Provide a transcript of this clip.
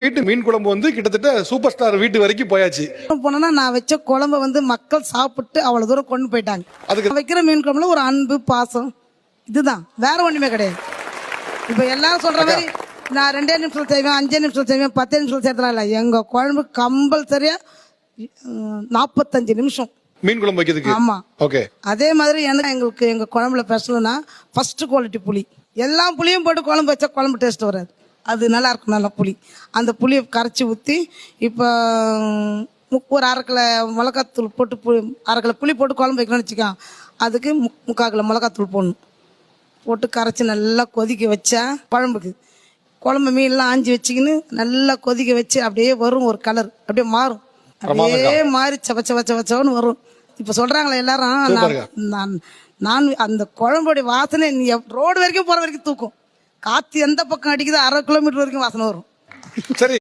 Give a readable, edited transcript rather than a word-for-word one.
வீட்டு மீன் குழம்பு வந்து கிட்டத்தட்ட சூப்பர் ஸ்டார் வீட்டு வரைக்கும் போயாச்சு. போனா நான் வச்ச குழம்பு வந்து மக்கள் சாப்பிட்டு அவ்வளவு தூரம் கொண்டு போயிட்டாங்க. அதுக்கு வைக்கிற மீன் குழம்புல ஒரு அன்பு பாசம் இதுதான், வேற ஒண்ணுமே கிடையாது. இப்ப எல்லாரும் சொல்ற மாதிரி நான் 2 நிமிஷம் செய்வேன், 5 நிமிஷம் செய்வேன், 10 நிமிஷம் சேர்த்தலாம் இல்ல. எங்க குழம்பு கம்பல்சரியா 45 நிமிஷம் மீன் குழம்பு வைக்கிறதுக்கு. ஆமா. ஓகே. அதே மாதிரி எங்களுக்கு எங்க குழம்புல ஸ்பெஷல்னா ஃபர்ஸ்ட் குவாலிட்டி புளி. எல்லா புளியும் போட்டு குழம்பு வச்சா குழம்பு டேஸ்ட் வராது. அது நல்லா இருக்கும். நல்ல புளி, அந்த புளியை கரைச்சி ஊற்றி இப்போ ஒரு 1/2 கிலோ மிளகாத்தூள் போட்டு 1/2 கிலோ புளி போட்டு குழம்பு வைக்கணும்னு வச்சுக்கோ, அதுக்கு 3/4 கிலோ மிளகாத்தூள் போடணும். போட்டு கரைச்சி நல்லா கொதிக்க வச்சா குழம்பு மீன்லாம் ஆஞ்சி வச்சுக்கின்னு நல்லா கொதிக்க வச்சு அப்படியே வரும் ஒரு கலர், அப்படியே மாறும், அப்படியே மாறி சவச்சவச்சவச்சவன்னு வரும். இப்போ சொல்றாங்களே எல்லாரும், நான் அந்த குழம்புடைய வாசனை நீ ரோடு வரைக்கும் போற வரைக்கும் தூக்கும். காத்து எந்த பக்கம் அடிக்குதோ 1/2 கிலோமீட்டர் வரைக்கும் வாசனை வரும். சரி.